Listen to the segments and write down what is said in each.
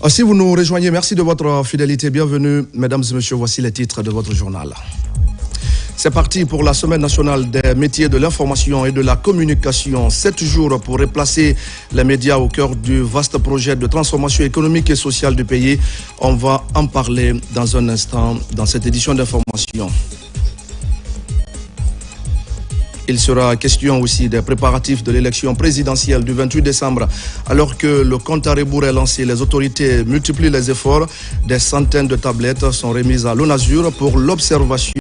Si vous nous rejoignez, merci de votre fidélité. Bienvenue, mesdames et messieurs, voici les titres de votre journal. C'est parti pour la Semaine nationale des métiers de l'information et de la communication. 7 jours pour replacer les médias au cœur du vaste projet de transformation économique et sociale du pays. On va en parler dans un instant dans cette édition d'information. Il sera question aussi des préparatifs de l'élection présidentielle du 28 décembre. Alors que le compte à rebours est lancé, les autorités multiplient les efforts. Des centaines de tablettes sont remises à l'ONASUR pour l'observation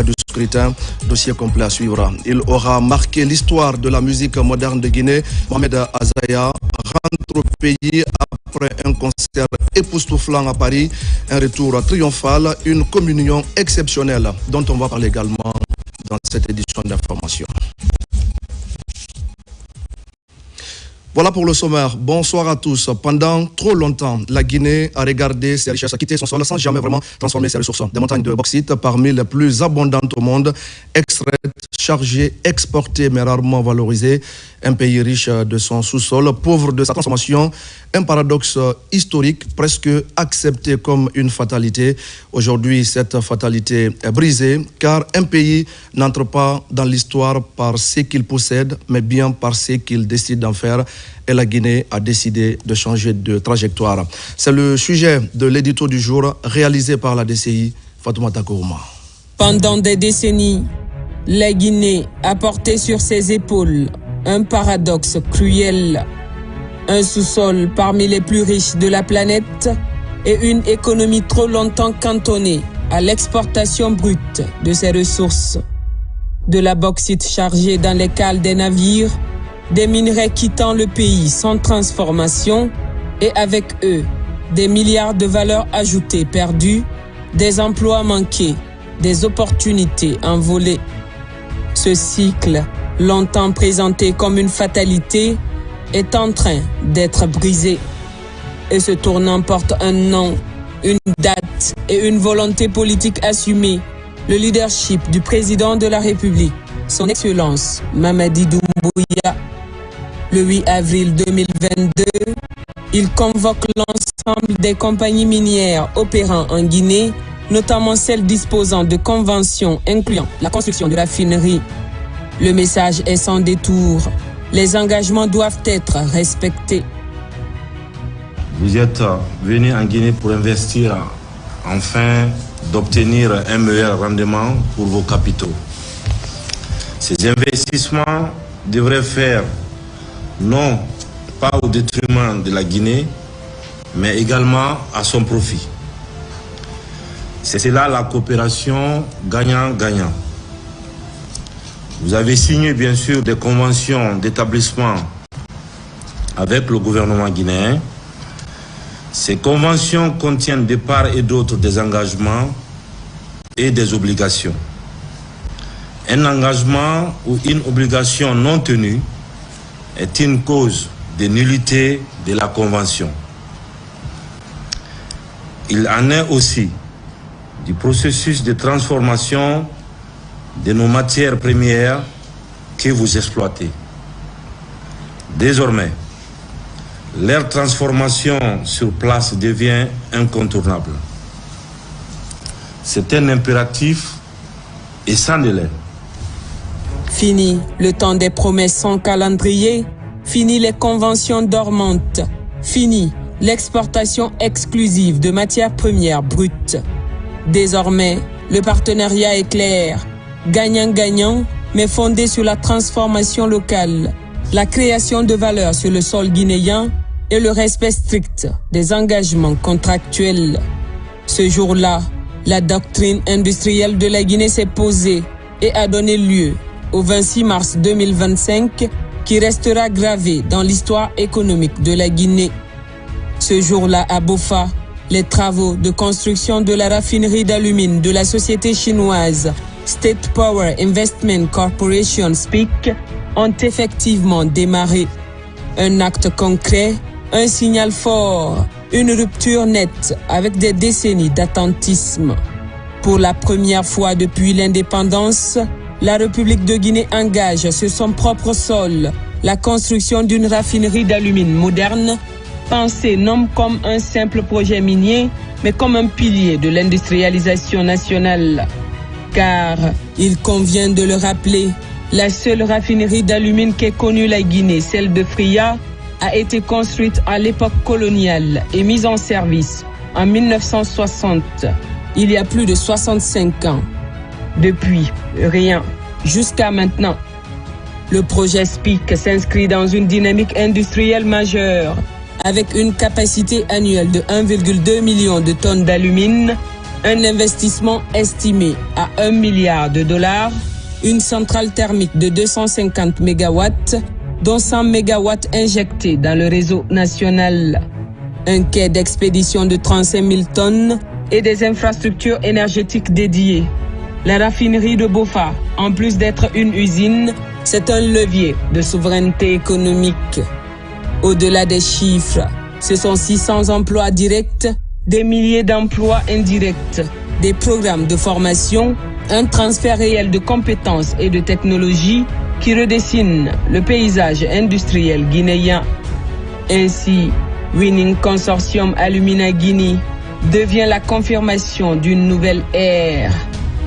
du scrutin. Dossier complet à suivre. Il aura marqué l'histoire de la musique moderne de Guinée. Mohamed Azaya rentre au pays après un concert époustouflant à Paris. Un retour triomphal, une communion exceptionnelle dont on va parler également dans cette édition d'information. Voilà pour le sommaire. Bonsoir à tous. Pendant trop longtemps, la Guinée a regardé ses richesses, a quitté son sol sans jamais vraiment transformer ses ressources. Des montagnes de bauxite parmi les plus abondantes au monde, extraites, chargées, exportées mais rarement valorisées. Un pays riche de son sous-sol, pauvre de sa transformation. Un paradoxe historique presque accepté comme une fatalité. Aujourd'hui, cette fatalité est brisée car un pays n'entre pas dans l'histoire par ce qu'il possède, mais bien par ce qu'il décide d'en faire. Et la Guinée a décidé de changer de trajectoire. C'est le sujet de l'édito du jour réalisé par la DCI, Fatoumata Kourouma. Pendant des décennies, la Guinée a porté sur ses épaules un paradoxe cruel. Un sous-sol parmi les plus riches de la planète et une économie trop longtemps cantonnée à l'exportation brute de ses ressources. De la bauxite chargée dans les cales des navires, des minerais quittant le pays sans transformation et avec eux, des milliards de valeurs ajoutées perdues, des emplois manqués, des opportunités envolées. Ce cycle, longtemps présenté comme une fatalité, est en train d'être brisé. Et ce tournant porte un nom, une date et une volonté politique assumée. Le leadership du président de la République, son Excellence Mamadi Doumbouya. Le 8 avril 2022, il convoque l'ensemble des compagnies minières opérant en Guinée, notamment celles disposant de conventions incluant la construction de raffineries. Le message est sans détour. Les engagements doivent être respectés. Vous êtes venu en Guinée pour investir afin d'obtenir un meilleur rendement pour vos capitaux. Ces investissements devraient faire non pas au détriment de la Guinée, mais également à son profit. C'est là la coopération gagnant-gagnant. Vous avez signé bien sûr des conventions d'établissement avec le gouvernement guinéen. Ces conventions contiennent de part et d'autre des engagements et des obligations. Un engagement ou une obligation non tenue est une cause de nullité de la convention. Il en est aussi du processus de transformation de nos matières premières que vous exploitez. Désormais, leur transformation sur place devient incontournable. C'est un impératif et sans délai. Fini le temps des promesses sans calendrier, fini les conventions dormantes, fini l'exportation exclusive de matières premières brutes. Désormais, le partenariat est clair, gagnant-gagnant, mais fondé sur la transformation locale, la création de valeur sur le sol guinéen et le respect strict des engagements contractuels. Ce jour-là, la doctrine industrielle de la Guinée s'est posée et a donné lieu au 26 mars 2025 qui restera gravé dans l'histoire économique de la Guinée. Ce jour-là, à Bofa, les travaux de construction de la raffinerie d'alumine de la société chinoise State Power Investment Corporation SPIC ont effectivement démarré. Un acte concret, un signal fort, une rupture nette avec des décennies d'attentisme. Pour la première fois depuis l'indépendance, la République de Guinée engage sur son propre sol la construction d'une raffinerie d'alumine moderne pensé non comme un simple projet minier, mais comme un pilier de l'industrialisation nationale. Car, il convient de le rappeler, la seule raffinerie d'alumine qu'ait connue la Guinée, celle de Fria, a été construite à l'époque coloniale et mise en service en 1960, il y a plus de 65 ans. Depuis, rien, jusqu'à maintenant. Le projet SPIC s'inscrit dans une dynamique industrielle majeure, avec une capacité annuelle de 1,2 million de tonnes d'alumine, un investissement estimé à $1 milliard, une centrale thermique de 250 MW, dont 100 MW injectés dans le réseau national, un quai d'expédition de 35 000 tonnes et des infrastructures énergétiques dédiées. La raffinerie de Bofa, en plus d'être une usine, c'est un levier de souveraineté économique. Au-delà des chiffres, ce sont 600 emplois directs, des milliers d'emplois indirects, des programmes de formation, un transfert réel de compétences et de technologies qui redessinent le paysage industriel guinéen. Ainsi, Winning Consortium Alumina Guinée devient la confirmation d'une nouvelle ère.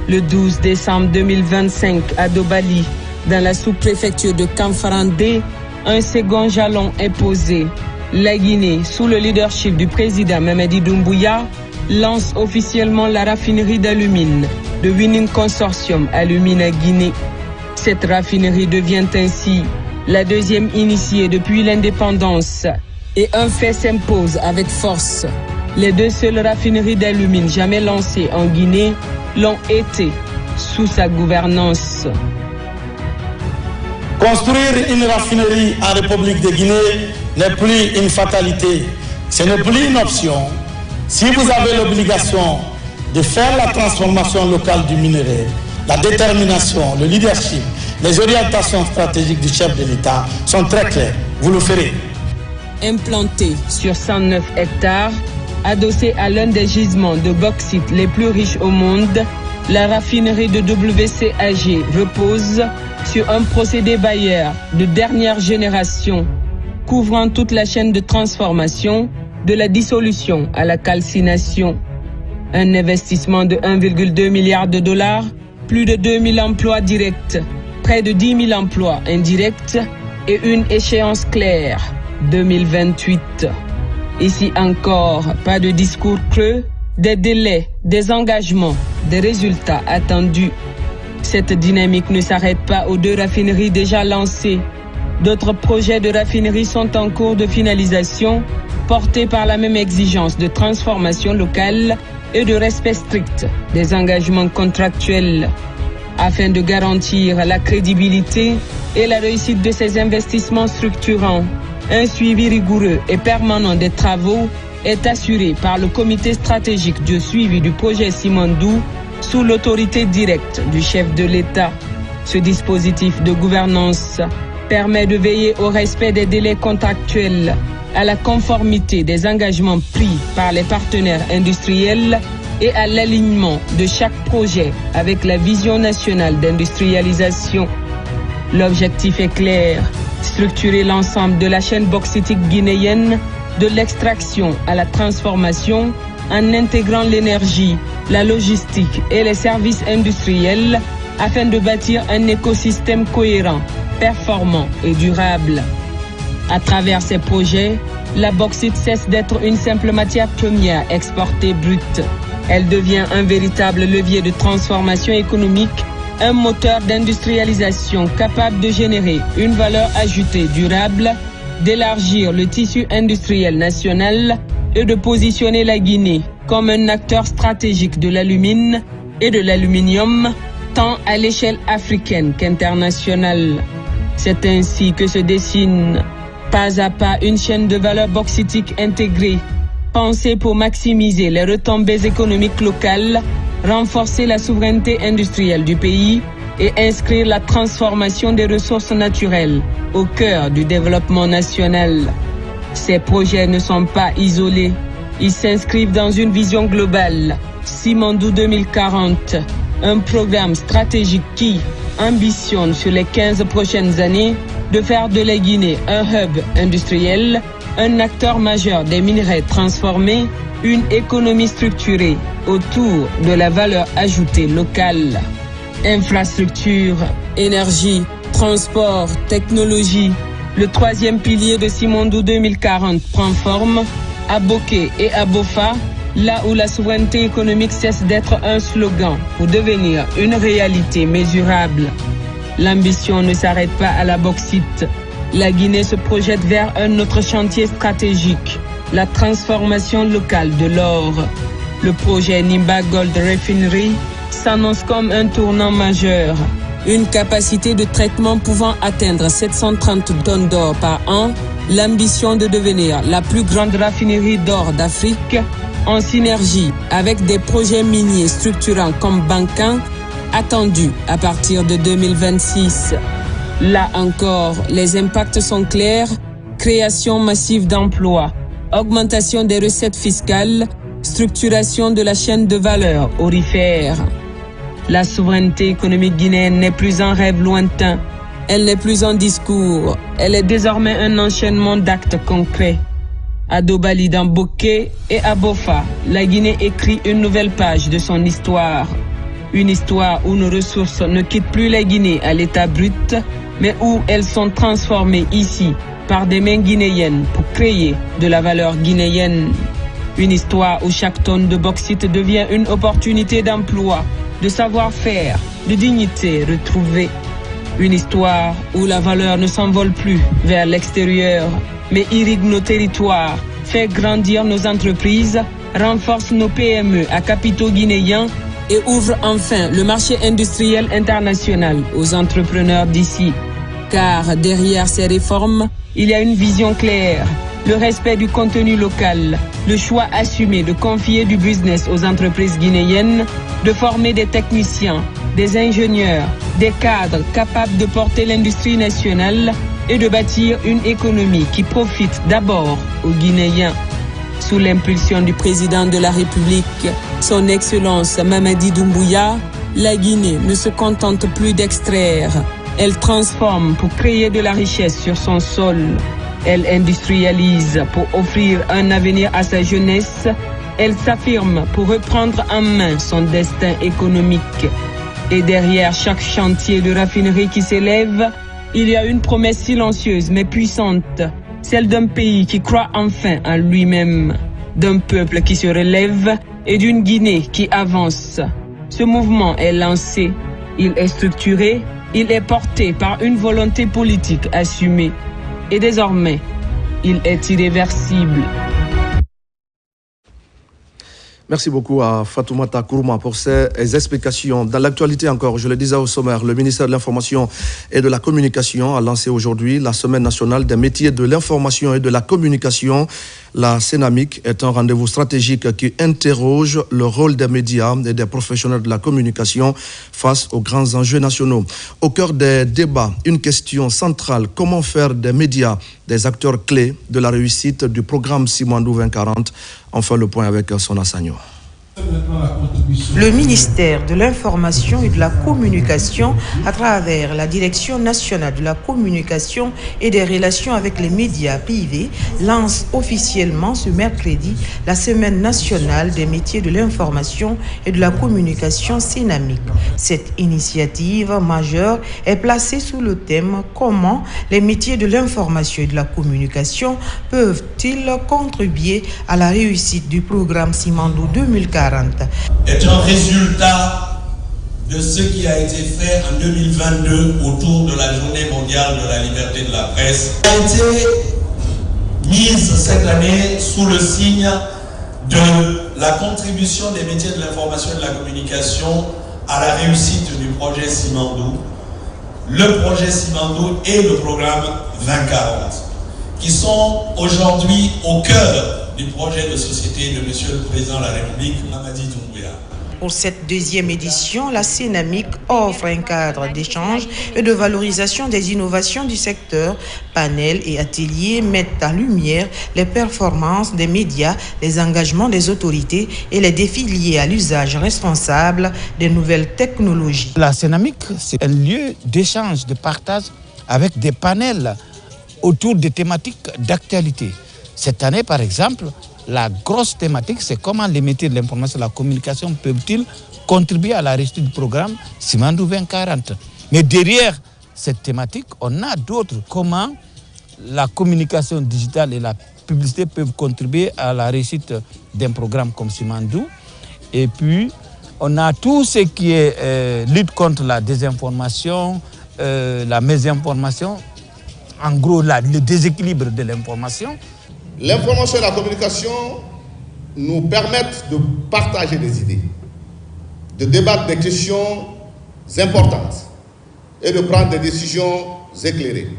Le 12 décembre 2025 à Dobali, dans la sous-préfecture de Kamfarandé, un second jalon est posé. La Guinée, sous le leadership du président Mamadi Doumbouya, lance officiellement la raffinerie d'alumine de Winning Consortium Alumina Guinée. Cette raffinerie devient ainsi la deuxième initiée depuis l'indépendance et un fait s'impose avec force. Les deux seules raffineries d'alumine jamais lancées en Guinée l'ont été sous sa gouvernance. Construire une raffinerie en République de Guinée n'est plus une fatalité, ce n'est plus une option. Si vous avez l'obligation de faire la transformation locale du minerai, la détermination, le leadership, les orientations stratégiques du chef de l'État sont très claires. Vous le ferez. Implantée sur 109 hectares, adossée à l'un des gisements de bauxite les plus riches au monde, la raffinerie de WCAG repose sur un procédé Bayer de dernière génération, couvrant toute la chaîne de transformation, de la dissolution à la calcination. Un investissement de 1,2 milliard de dollars, plus de 2000 emplois directs, près de 10 000 emplois indirects et une échéance claire, 2028. Ici encore, pas de discours creux, des délais, des engagements, des résultats attendus. Cette dynamique ne s'arrête pas aux deux raffineries déjà lancées. D'autres projets de raffinerie sont en cours de finalisation, portés par la même exigence de transformation locale et de respect strict des engagements contractuels. Afin de garantir la crédibilité et la réussite de ces investissements structurants, un suivi rigoureux et permanent des travaux est assuré par le comité stratégique de suivi du projet Simandou sous l'autorité directe du chef de l'État. Ce dispositif de gouvernance permet de veiller au respect des délais contractuels, à la conformité des engagements pris par les partenaires industriels et à l'alignement de chaque projet avec la vision nationale d'industrialisation. L'objectif est clair, structurer l'ensemble de la chaîne bauxitique guinéenne, de l'extraction à la transformation, en intégrant l'énergie, la logistique et les services industriels afin de bâtir un écosystème cohérent, performant et durable. À travers ces projets, la bauxite cesse d'être une simple matière première exportée brute. Elle devient un véritable levier de transformation économique, un moteur d'industrialisation capable de générer une valeur ajoutée durable, d'élargir le tissu industriel national et de positionner la Guinée comme un acteur stratégique de l'alumine et de l'aluminium, tant à l'échelle africaine qu'internationale. C'est ainsi que se dessine pas à pas une chaîne de valeur bauxitique intégrée, pensée pour maximiser les retombées économiques locales, renforcer la souveraineté industrielle du pays et inscrire la transformation des ressources naturelles au cœur du développement national. Ces projets ne sont pas isolés. Ils s'inscrivent dans une vision globale, Simandou 2040, un programme stratégique qui ambitionne sur les 15 prochaines années de faire de la Guinée un hub industriel un acteur majeur des minerais transformés, une économie structurée autour de la valeur ajoutée locale. Infrastructure, énergie, transport, technologie. Le troisième pilier de Simandou 2040 prend forme à Boké et à Bofa, là où la souveraineté économique cesse d'être un slogan pour devenir une réalité mesurable. L'ambition ne s'arrête pas à la bauxite. La Guinée se projette vers un autre chantier stratégique, la transformation locale de l'or. Le projet Nimba Gold Refinery s'annonce comme un tournant majeur. Une capacité de traitement pouvant atteindre 730 tonnes d'or par an, l'ambition de devenir la plus grande raffinerie d'or d'Afrique, en synergie avec des projets miniers structurants comme Bankan, attendus à partir de 2026. Là encore, les impacts sont clairs: création massive d'emplois, augmentation des recettes fiscales, structuration de la chaîne de valeur aurifère. La souveraineté économique guinéenne n'est plus un rêve lointain, elle n'est plus un discours, elle est désormais un enchaînement d'actes concrets. À Dobali, dans Boké et à Bofa, la Guinée écrit une nouvelle page de son histoire. Une histoire où nos ressources ne quittent plus la Guinée à l'état brut, mais où elles sont transformées ici par des mains guinéennes pour créer de la valeur guinéenne. Une histoire où chaque tonne de bauxite devient une opportunité d'emploi, de savoir-faire, de dignité retrouvée. Une histoire où la valeur ne s'envole plus vers l'extérieur, mais irrigue nos territoires, fait grandir nos entreprises, renforce nos PME à capitaux guinéens et ouvre enfin le marché industriel international aux entrepreneurs d'ici. Car derrière ces réformes, il y a une vision claire, le respect du contenu local, le choix assumé de confier du business aux entreprises guinéennes, de former des techniciens, des ingénieurs, des cadres capables de porter l'industrie nationale et de bâtir une économie qui profite d'abord aux Guinéens. Sous l'impulsion du président de la République, son Excellence Mamadi Doumbouya, la Guinée ne se contente plus d'extraire. Elle transforme pour créer de la richesse sur son sol. Elle industrialise pour offrir un avenir à sa jeunesse. Elle s'affirme pour reprendre en main son destin économique. Et derrière chaque chantier de raffinerie qui s'élève, il y a une promesse silencieuse mais puissante, celle d'un pays qui croit enfin en lui-même, d'un peuple qui se relève et d'une Guinée qui avance. Ce mouvement est lancé, il est structuré, il est porté par une volonté politique assumée. Et désormais, il est irréversible. Merci beaucoup à Fatoumata Kourouma pour ces explications. Dans l'actualité encore, je le disais au sommaire, le ministère de l'Information et de la Communication a lancé aujourd'hui la Semaine nationale des métiers de l'information et de la communication. La Cénamic est un rendez-vous stratégique qui interroge le rôle des médias et des professionnels de la communication face aux grands enjeux nationaux. Au cœur des débats, une question centrale: comment faire des médias des acteurs clés de la réussite du programme Simandou 2040? Enfin, le point avec Sona Sagno. Le ministère de l'Information et de la Communication, à travers la Direction nationale de la communication et des relations avec les médias privés, lance officiellement ce mercredi la Semaine nationale des métiers de l'information et de la communication Cénamic. Cette initiative majeure est placée sous le thème « Comment les métiers de l'information et de la communication peuvent-ils contribuer à la réussite du programme Simandou 2040 ?» est un résultat de ce qui a été fait en 2022 autour de la Journée mondiale de la liberté de la presse. A été mise cette année sous le signe de la contribution des métiers de l'information et de la communication à la réussite du projet Simandou. Le projet Simandou et le programme 2040, qui sont aujourd'hui au cœur du projet de société de Monsieur le Président de la République, Mamadi Doumbouya. Pour cette deuxième édition, la Cénamic offre un cadre d'échange et de valorisation des innovations du secteur. Panels et ateliers mettent en lumière les performances des médias, les engagements des autorités et les défis liés à l'usage responsable des nouvelles technologies. La Cénamic, c'est un lieu d'échange, de partage avec des panels autour des thématiques d'actualité. Cette année, par exemple, la grosse thématique, c'est comment les métiers de l'information et de la communication peuvent-ils contribuer à la réussite du programme Simandou 2040. Mais derrière cette thématique, on a d'autres. Comment la communication digitale et la publicité peuvent contribuer à la réussite d'un programme comme Simandou. Et puis, on a tout ce qui est lutte contre la désinformation, la mésinformation, en gros le déséquilibre de l'information. L'information et la communication nous permettent de partager des idées, de débattre des questions importantes et de prendre des décisions éclairées.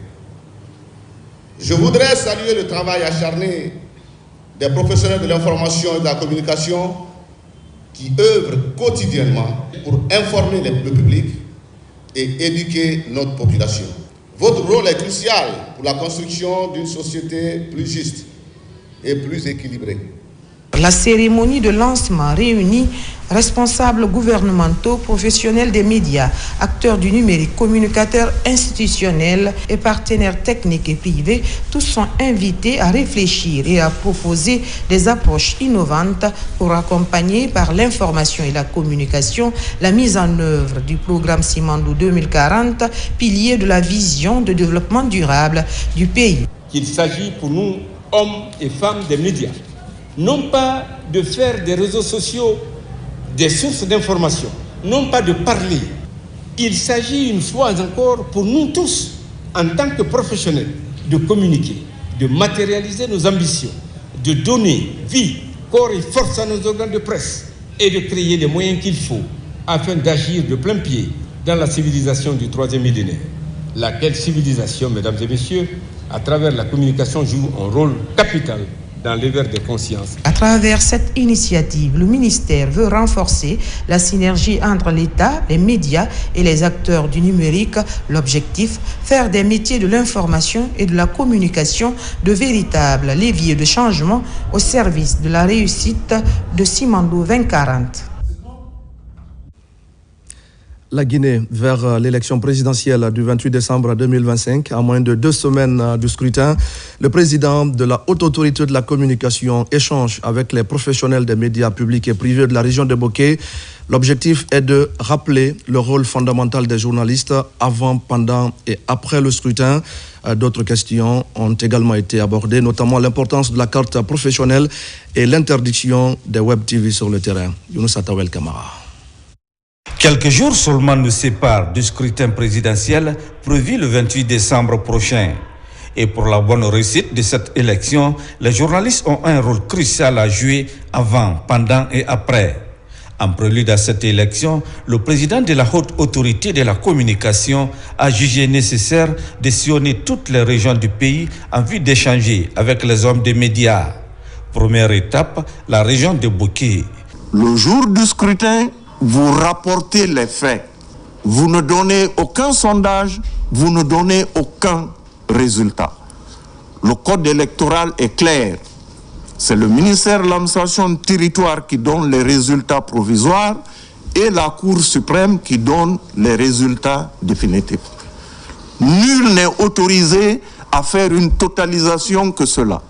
Je voudrais saluer le travail acharné des professionnels de l'information et de la communication qui œuvrent quotidiennement pour informer le public et éduquer notre population. Votre rôle est crucial pour la construction d'une société plus juste et plus équilibrée. La cérémonie de lancement réunit responsables gouvernementaux, professionnels des médias, acteurs du numérique, communicateurs institutionnels et partenaires techniques et privés. Tous sont invités à réfléchir et à proposer des approches innovantes pour accompagner par l'information et la communication la mise en œuvre du programme Simandou 2040, pilier de la vision de développement durable du pays. Il s'agit pour nous, hommes et femmes des médias, non pas de faire des réseaux sociaux des sources d'information, non pas de parler. Il s'agit une fois encore pour nous tous, en tant que professionnels, de communiquer, de matérialiser nos ambitions, de donner vie, corps et force à nos organes de presse et de créer les moyens qu'il faut afin d'agir de plein pied dans la civilisation du 3e millénaire. Laquelle civilisation, mesdames et messieurs, à travers la communication joue un rôle capital dans l'éveil des consciences. À travers cette initiative, le ministère veut renforcer la synergie entre l'État, les médias et les acteurs du numérique. L'objectif, faire des métiers de l'information et de la communication de véritables leviers de changement au service de la réussite de Simandou 2040. La Guinée vers l'élection présidentielle du 28 décembre 2025, à moins de 2 semaines du scrutin. Le président de la Haute Autorité de la Communication échange avec les professionnels des médias publics et privés de la région de Bokeh. L'objectif est de rappeler le rôle fondamental des journalistes avant, pendant et après le scrutin. D'autres questions ont également été abordées, notamment l'importance de la carte professionnelle et l'interdiction des web TV sur le terrain. Younous Atawel Kamara. Quelques jours seulement nous séparent du scrutin présidentiel prévu le 28 décembre prochain. Et pour la bonne réussite de cette élection, les journalistes ont un rôle crucial à jouer avant, pendant et après. En prélude à cette élection, le président de la Haute Autorité de la Communication a jugé nécessaire de sillonner toutes les régions du pays en vue d'échanger avec les hommes des médias. Première étape, la région de Bokeh. Le jour du scrutin, vous rapportez les faits. Vous ne donnez aucun sondage, vous ne donnez aucun résultat. Le code électoral est clair. C'est le ministère de l'administration du territoire qui donne les résultats provisoires et la Cour suprême qui donne les résultats définitifs. Nul n'est autorisé à faire une totalisation que cela.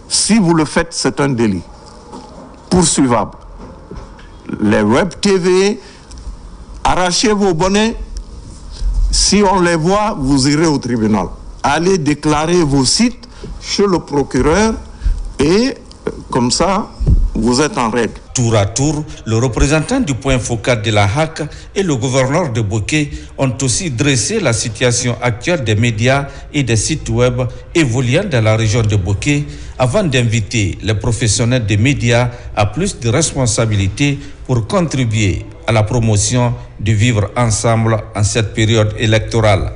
Si vous le faites, c'est un délit poursuivable. Les web TV, arrachez vos bonnets. Si on les voit, vous irez au tribunal. Allez déclarer vos sites chez le procureur et comme ça, vous êtes en règle. Tour à tour, le représentant du point focal de la HAC et le gouverneur de Bokeh ont aussi dressé la situation actuelle des médias et des sites web évoluant dans la région de Bokeh avant d'inviter les professionnels des médias à plus de responsabilités pour contribuer à la promotion du vivre ensemble en cette période électorale.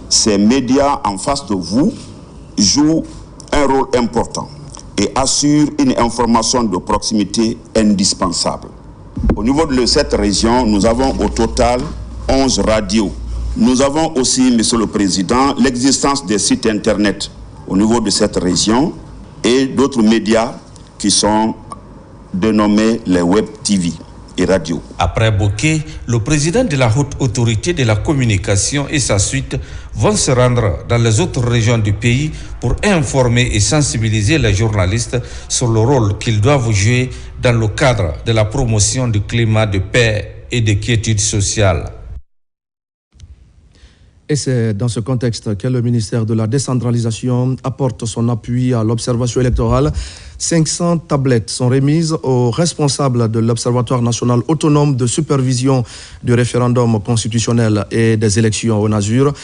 Ces médias en face de vous jouent un rôle important et assurent une information de proximité indispensable. Au niveau de cette région, nous avons au total 11 radios. Nous avons aussi, Monsieur le Président, l'existence des sites Internet au niveau de cette région et d'autres médias qui sont dénommés les Web TV. et radio. Après Bokeh, le président de la haute autorité de la communication et sa suite vont se rendre dans les autres régions du pays pour informer et sensibiliser les journalistes sur le rôle qu'ils doivent jouer dans le cadre de la promotion du climat de paix et de quiétude sociale. Et c'est dans ce contexte que le ministère de la décentralisation apporte son appui à l'observation électorale. 500 tablettes sont remises aux responsables de l'Observatoire national autonome de supervision du référendum constitutionnel et des élections au Nasur.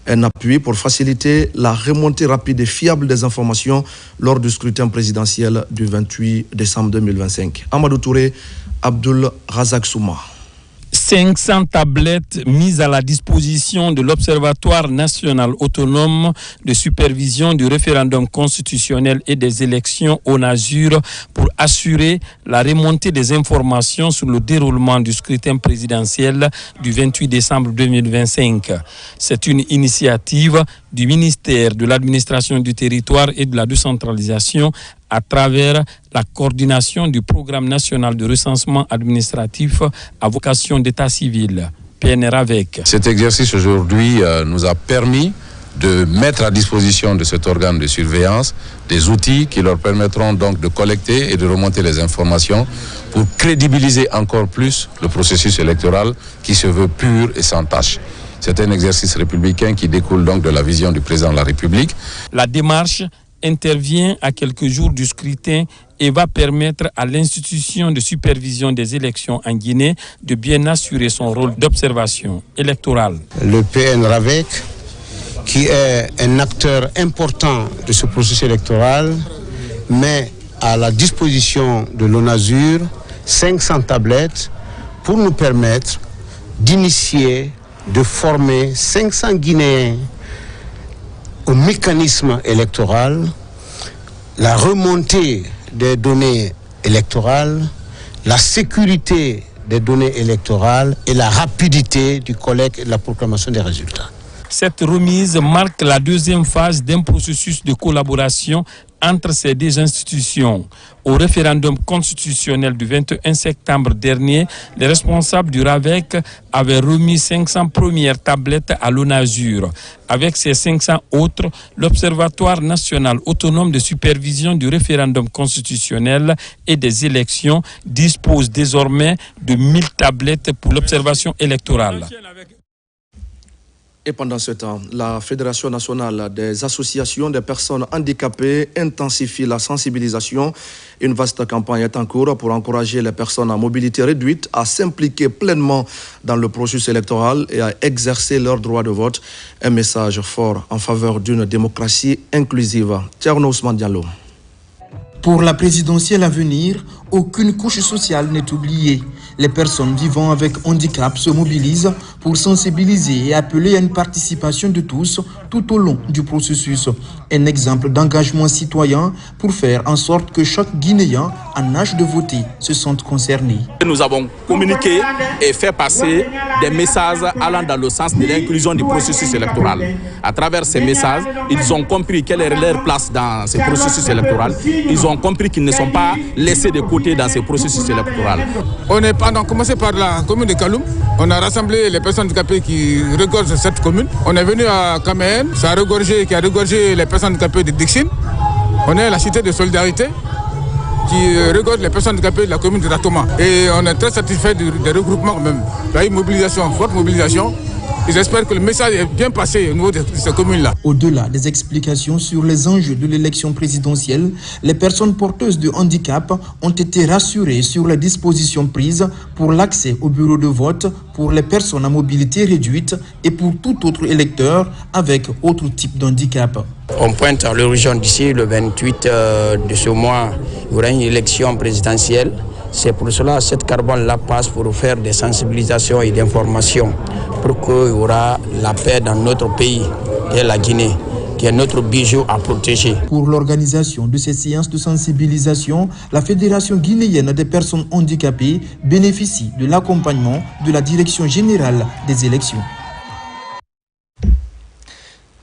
Un appui pour faciliter la remontée rapide et fiable des informations lors du scrutin présidentiel du 28 décembre 2025. Amadou Touré, Abdul Razak Souma. 500 tablettes mises à la disposition de l'Observatoire national autonome de supervision du référendum constitutionnel et des élections au Nasur pour assurer la remontée des informations sur le déroulement du scrutin présidentiel du 28 décembre 2025. C'est une initiative du ministère de l'administration du territoire et de la décentralisation à travers la coordination du programme national de recensement administratif à vocation d'état civil, PNR-AVEC. Cet exercice aujourd'hui nous a permis de mettre à disposition de cet organe de surveillance des outils qui leur permettront donc de collecter et de remonter les informations pour crédibiliser encore plus le processus électoral qui se veut pur et sans tâche. C'est un exercice républicain qui découle donc de la vision du président de la République. La démarche intervient à quelques jours du scrutin et va permettre à l'institution de supervision des élections en Guinée de bien assurer son rôle d'observation électorale. Le PNR-AVEC, qui est un acteur important de ce processus électoral, met à la disposition de l'ONASUR 500 tablettes pour nous permettre d'initier, de former 500 Guinéens au mécanisme électoral, la remontée des données électorales, la sécurité des données électorales et la rapidité du collecte et de la proclamation des résultats. Cette remise marque la deuxième phase d'un processus de collaboration entre ces deux institutions. Au référendum constitutionnel du 21 septembre dernier, les responsables du RAVEC avaient remis 500 premières tablettes à l'ONASUR. Avec ces 500 autres, l'Observatoire national autonome de supervision du référendum constitutionnel et des élections dispose désormais de 1000 tablettes pour l'observation électorale. Et pendant ce temps, la Fédération nationale des associations des personnes handicapées intensifie la sensibilisation. Une vaste campagne est en cours pour encourager les personnes à mobilité réduite à s'impliquer pleinement dans le processus électoral et à exercer leur droit de vote. Un message fort en faveur d'une démocratie inclusive. Thierno Ousmane Diallo. Pour la présidentielle à venir, aucune couche sociale n'est oubliée. Les personnes vivant avec handicap se mobilisent pour sensibiliser et appeler à une participation de tous tout au long du processus. Un exemple d'engagement citoyen pour faire en sorte que chaque Guinéen en âge de voter se sente concerné. Nous avons communiqué et fait passer des messages allant dans le sens de l'inclusion du processus électoral. À travers ces messages, ils ont compris quelle est leur place dans ce processus électoral. Ils ont compris qu'ils ne sont pas laissés de côté dans ce processus électoral. On a commencé par la commune de Kaloum. On a rassemblé les personnes handicapées qui regorgent cette commune. On est venu à Kaméen, ça a regorgé les personnes handicapées de Dixin. On est à la cité de solidarité qui regorge les personnes handicapées de la commune de Ratoma. Et on est très satisfait des regroupements même. Il y a eu une mobilisation, forte mobilisation. J'espère que le message est bien passé au niveau de ces communes-là. Au-delà des explications sur les enjeux de l'élection présidentielle, les personnes porteuses de handicap ont été rassurées sur les dispositions prises pour l'accès au bureau de vote pour les personnes à mobilité réduite et pour tout autre électeur avec autre type d'handicap. On pointe à l'horizon d'ici le 28 de ce mois, il y aura une élection présidentielle. C'est pour cela que cette carbone-là passe pour faire des sensibilisations et d'informations pour qu'il y aura la paix dans notre pays, qui est la Guinée, qui est notre bijou à protéger. Pour l'organisation de ces séances de sensibilisation, la Fédération guinéenne des personnes handicapées bénéficie de l'accompagnement de la Direction générale des élections.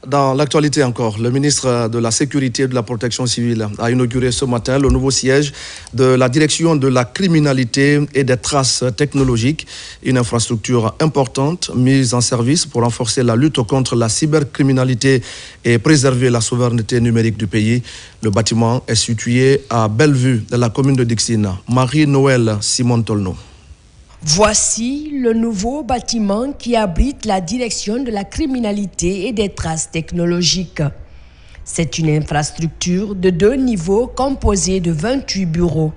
Dans l'actualité encore, le ministre de la Sécurité et de la Protection civile a inauguré ce matin le nouveau siège de la Direction de la criminalité et des traces technologiques, une infrastructure importante mise en service pour renforcer la lutte contre la cybercriminalité et préserver la souveraineté numérique du pays. Le bâtiment est situé à Bellevue, dans la commune de Dixine. Marie-Noël Simon-Tolno. Voici le nouveau bâtiment qui abrite la direction de la criminalité et des traces technologiques. C'est une infrastructure de 2 niveaux composée de 28 bureaux.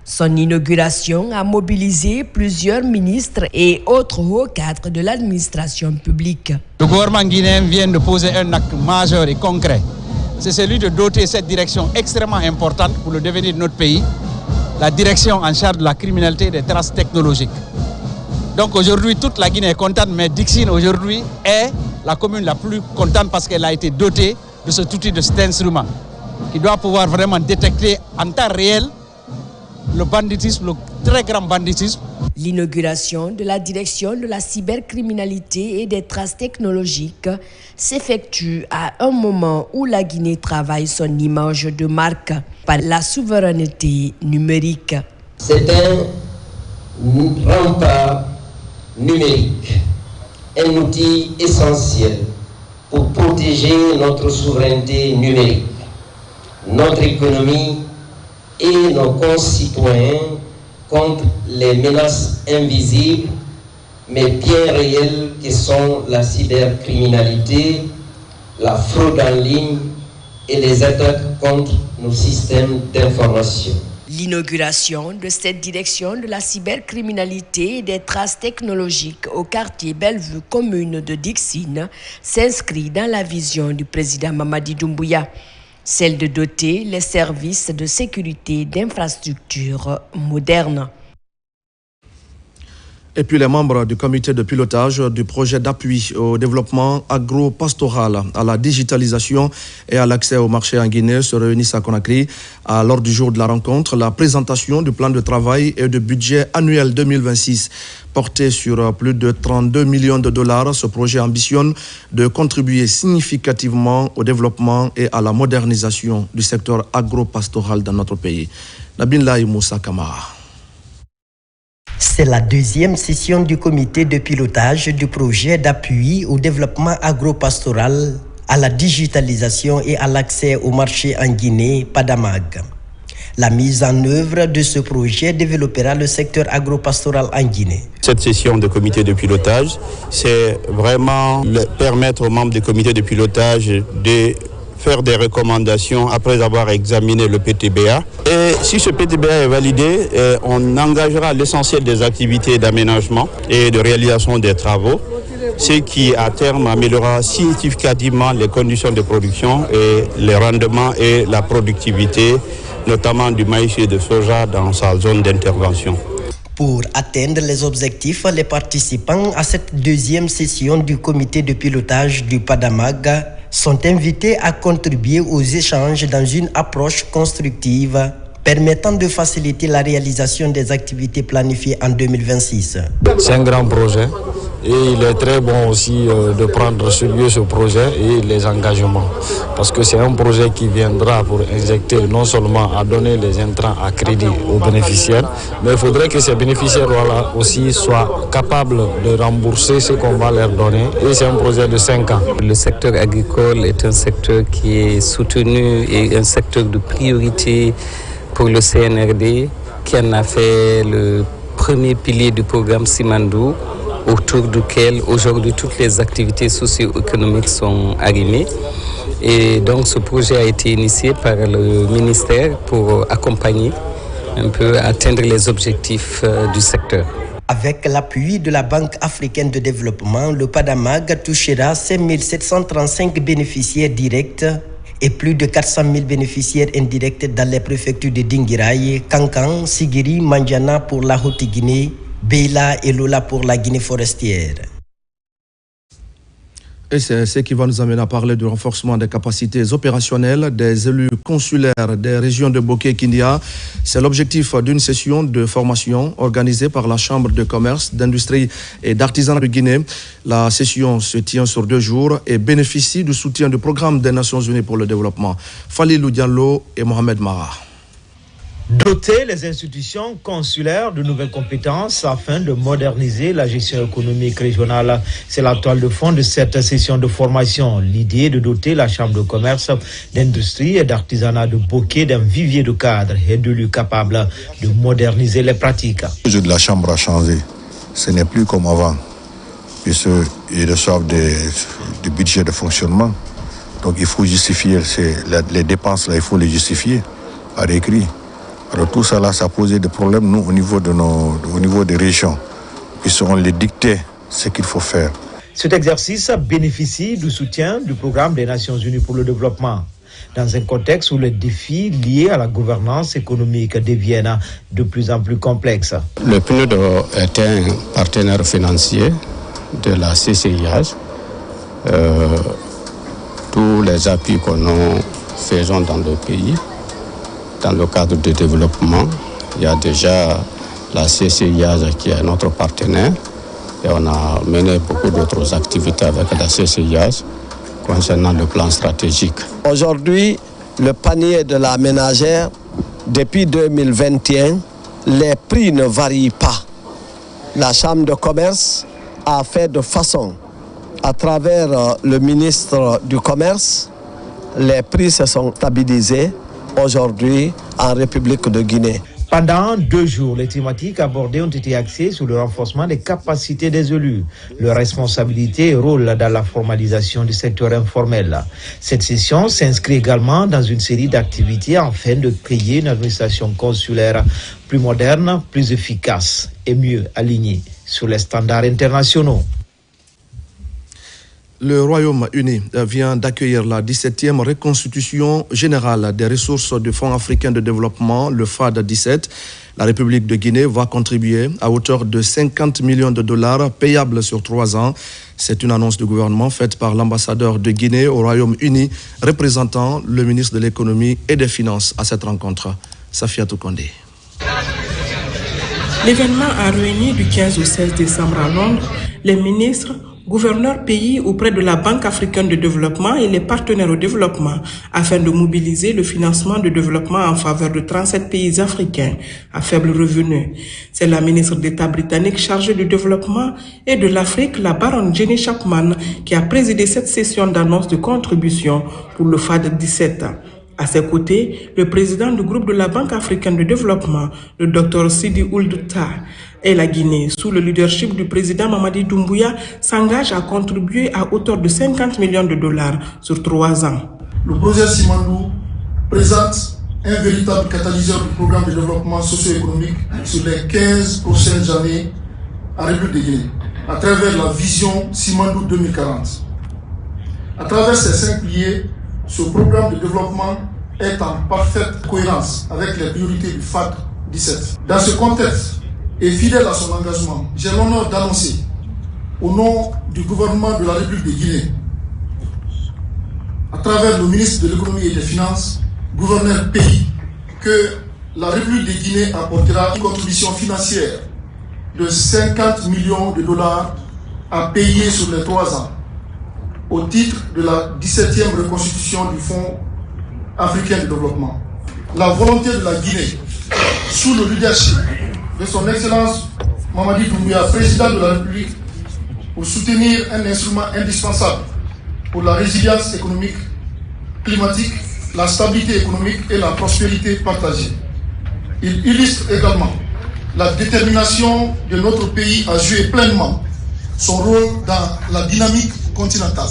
Son inauguration a mobilisé plusieurs ministres et autres hauts cadres de l'administration publique. Le gouvernement guinéen vient de poser un acte majeur et concret. C'est celui de doter cette direction extrêmement importante pour le devenir de notre pays, la direction en charge de la criminalité et des traces technologiques. Donc aujourd'hui, toute la Guinée est contente, mais Dixine aujourd'hui est la commune la plus contente parce qu'elle a été dotée de cet outil, de cet instrument, qui doit pouvoir vraiment détecter en temps réel le banditisme, le très grand banditisme. L'inauguration de la direction de la cybercriminalité et des traces technologiques s'effectue à un moment où la Guinée travaille son image de marque par la souveraineté numérique. C'est un rempart numérique, un outil essentiel pour protéger notre souveraineté numérique, notre économie et nos concitoyens contre les menaces invisibles mais bien réelles que sont la cybercriminalité, la fraude en ligne et les attaques contre nos systèmes d'information. L'inauguration de cette direction de la cybercriminalité et des traces technologiques au quartier Bellevue, commune de Dixine, s'inscrit dans la vision du président Mamadi Doumbouya, celle de doter les services de sécurité d'infrastructures modernes. Et puis les membres du comité de pilotage du projet d'appui au développement agro-pastoral, à la digitalisation et à l'accès au marché en Guinée se réunissent à Conakry. À l'ordre du jour de la rencontre, la présentation du plan de travail et de budget annuel 2026. Porté sur plus de 32 millions de dollars, ce projet ambitionne de contribuer significativement au développement et à la modernisation du secteur agro-pastoral dans notre pays. Nabinlaï Moussa Kamara. C'est la deuxième session du comité de pilotage du projet d'appui au développement agro-pastoral, à la digitalisation et à l'accès au marché en Guinée, PADAMAG. La mise en œuvre de ce projet développera le secteur agro-pastoral en Guinée. Cette session de comité de pilotage, c'est vraiment permettre aux membres du comité de pilotage de faire des recommandations après avoir examiné le PTBA. Et si ce PTBA est validé, on engagera l'essentiel des activités d'aménagement et de réalisation des travaux, ce qui à terme améliorera significativement les conditions de production et les rendements et la productivité, notamment du maïs et de soja dans sa zone d'intervention. Pour atteindre les objectifs, les participants à cette deuxième session du comité de pilotage du PADAMAG sont invités à contribuer aux échanges dans une approche constructive permettant de faciliter la réalisation des activités planifiées en 2026. C'est un grand projet et il est très bon aussi de prendre sérieux ce projet et les engagements parce que c'est un projet qui viendra pour injecter non seulement à donner les intrants à crédit aux bénéficiaires, mais il faudrait que ces bénéficiaires aussi soient capables de rembourser ce qu'on va leur donner et c'est un projet de 5 ans. Le secteur agricole est un secteur qui est soutenu et un secteur de priorité pour le CNRD qui en a fait le premier pilier du programme Simandou, autour duquel aujourd'hui toutes les activités socio-économiques sont arrimées. Et donc ce projet a été initié par le ministère pour accompagner un peu atteindre les objectifs du secteur. Avec l'appui de la Banque africaine de développement, le PADAMAG touchera 5 735 bénéficiaires directs et plus de 400 000 bénéficiaires indirects dans les préfectures de Dinguiraye, Kankan, Sigiri, Mandiana pour la Haute-Guinée, Beila et Lola pour la Guinée forestière. Et c'est ce qui va nous amener à parler du renforcement des capacités opérationnelles des élus consulaires des régions de Bokeh et Kindia. C'est l'objectif d'une session de formation organisée par la Chambre de commerce, d'industrie et d'artisanat de Guinée. La session se tient sur 2 jours et bénéficie du soutien du programme des Nations Unies pour le développement. Falilou Diallo et Mohamed Mara. Doter les institutions consulaires de nouvelles compétences afin de moderniser la gestion économique régionale. C'est la toile de fond de cette session de formation. L'idée de doter la Chambre de commerce, d'industrie et d'artisanat de Bokeh d'un vivier de cadres et d'élus capables de moderniser les pratiques. Le jeu de la Chambre a changé. Ce n'est plus comme avant. Ils reçoivent des budgets de fonctionnement. Donc il faut justifier les dépenses, là, il faut les justifier par écrit. Alors tout ça là, ça a posé des problèmes, nous, au niveau des régions. Puisqu'on les dictait ce qu'il faut faire. Cet exercice bénéficie du soutien du programme des Nations Unies pour le développement. Dans un contexte où les défis liés à la gouvernance économique deviennent de plus en plus complexes. Le PNUD est un partenaire financier de la CCIH. Tous les appuis que nous faisons dans le pays, dans le cadre de développement, il y a déjà la CCIH qui est notre partenaire et on a mené beaucoup d'autres activités avec la CCIH concernant le plan stratégique. Aujourd'hui, le panier de la ménagère, depuis 2021, les prix ne varient pas. La Chambre de commerce a fait de façon, à travers le ministre du Commerce, les prix se sont stabilisés aujourd'hui en République de Guinée. Pendant 2 jours, les thématiques abordées ont été axées sur le renforcement des capacités des élus, leur responsabilité et rôle dans la formalisation du secteur informel. Cette session s'inscrit également dans une série d'activités afin de créer une administration consulaire plus moderne, plus efficace et mieux alignée sur les standards internationaux. Le Royaume-Uni vient d'accueillir la 17e reconstitution générale des ressources du Fonds africain de développement, le FAD 17. La République de Guinée va contribuer à hauteur de 50 millions de dollars payables sur 3 ans. C'est une annonce du gouvernement faite par l'ambassadeur de Guinée au Royaume-Uni, représentant le ministre de l'économie et des finances à cette rencontre. Safia Toukondé. L'événement a réuni du 15 au 16 décembre à Londres les ministres, gouverneurs pays auprès de la Banque africaine de développement et les partenaires au développement afin de mobiliser le financement de développement en faveur de 37 pays africains à faible revenu. C'est la ministre d'État britannique chargée du développement et de l'Afrique, la baronne Jenny Chapman, qui a présidé cette session d'annonce de contribution pour le FAD 17. À ses côtés, le président du groupe de la Banque africaine de développement, le Dr Sidi Ould Tah, et la Guinée, sous le leadership du président Mamadi Doumbouya, s'engage à contribuer à hauteur de 50 millions de dollars sur 3 ans. Le projet Simandou présente un véritable catalyseur du programme de développement socio-économique sur les 15 prochaines années en République de Guinée, à travers la vision Simandou 2040. À travers ces 5 piliers, ce programme de développement est en parfaite cohérence avec les priorités du FAD 17. Dans ce contexte, et fidèle à son engagement, j'ai l'honneur d'annoncer, au nom du gouvernement de la République de Guinée, à travers le ministre de l'économie et des finances, gouverneur pays, que la République de Guinée apportera une contribution financière de 50 millions de dollars à payer sur les 3 ans, au titre de la 17e reconstitution du Fonds africain de développement. La volonté de la Guinée, sous le leadership de son Excellence Mamadi Doumbouya, président de la République, pour soutenir un instrument indispensable pour la résilience économique, climatique, la stabilité économique et la prospérité partagée. Il illustre également la détermination de notre pays à jouer pleinement son rôle dans la dynamique continentale.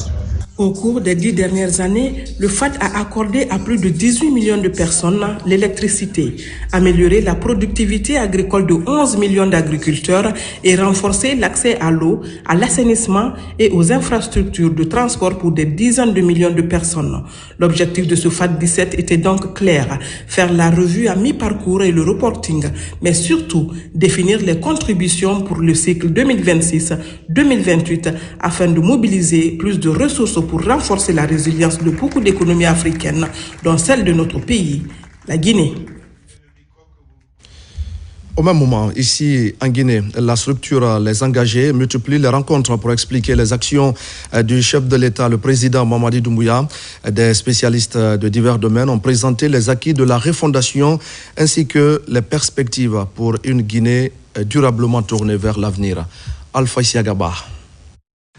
Au cours des 10 dernières années, le FAD a accordé à plus de 18 millions de personnes l'électricité, amélioré la productivité agricole de 11 millions d'agriculteurs et renforcé l'accès à l'eau, à l'assainissement et aux infrastructures de transport pour des dizaines de millions de personnes. L'objectif de ce FAD 17 était donc clair, faire la revue à mi-parcours et le reporting, mais surtout définir les contributions pour le cycle 2026-2028 afin de mobiliser plus de ressources pour renforcer la résilience de beaucoup d'économies africaines, dont celle de notre pays, la Guinée. Au même moment, ici en Guinée, la structure Les Engagés multiplie les rencontres pour expliquer les actions du chef de l'État, le président Mamadi Doumbouya. Des spécialistes de divers domaines ont présenté les acquis de la refondation ainsi que les perspectives pour une Guinée durablement tournée vers l'avenir. Alpha Isiagaba.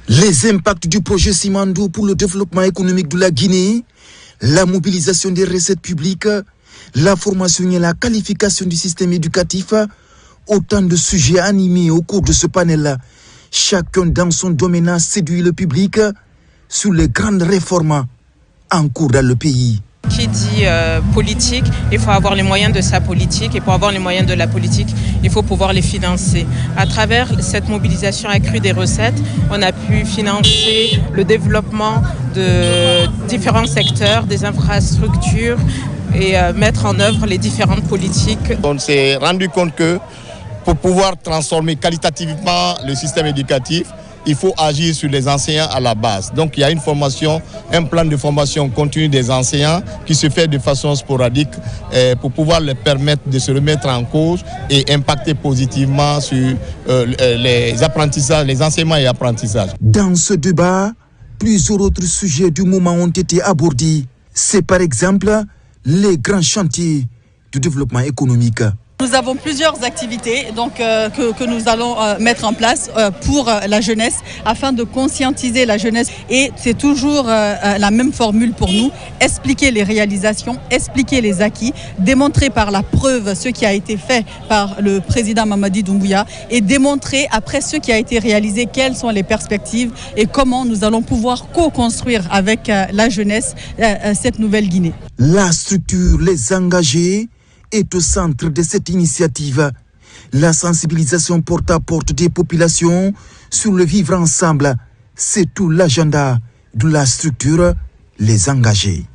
Les impacts du projet Simandou pour le développement économique de la Guinée, la mobilisation des recettes publiques, la formation et la qualification du système éducatif, autant de sujets animés au cours de ce panel. Chacun dans son domaine a séduit le public sur les grandes réformes en cours dans le pays. Qui dit politique, il faut avoir les moyens de sa politique et pour avoir les moyens de la politique, il faut pouvoir les financer. À travers cette mobilisation accrue des recettes, on a pu financer le développement de différents secteurs, des infrastructures et mettre en œuvre les différentes politiques. On s'est rendu compte que pour pouvoir transformer qualitativement le système éducatif, il faut agir sur les enseignants à la base. Donc il y a une formation, un plan de formation continue des enseignants qui se fait de façon sporadique pour pouvoir leur permettre de se remettre en cause et impacter positivement sur les apprentissages, les enseignements et apprentissages. Dans ce débat, plusieurs autres sujets du moment ont été abordés. C'est par exemple les grands chantiers du développement économique. Nous avons plusieurs activités que nous allons mettre en place pour la jeunesse afin de conscientiser la jeunesse. Et c'est toujours la même formule pour nous, expliquer les réalisations, expliquer les acquis, démontrer par la preuve ce qui a été fait par le président Mamadi Doumbouya et démontrer après ce qui a été réalisé quelles sont les perspectives et comment nous allons pouvoir co-construire avec la jeunesse cette nouvelle Guinée. La structure Les Engagés est au centre de cette initiative. La sensibilisation porte à porte des populations sur le vivre ensemble, c'est tout l'agenda de la structure Les Engagés.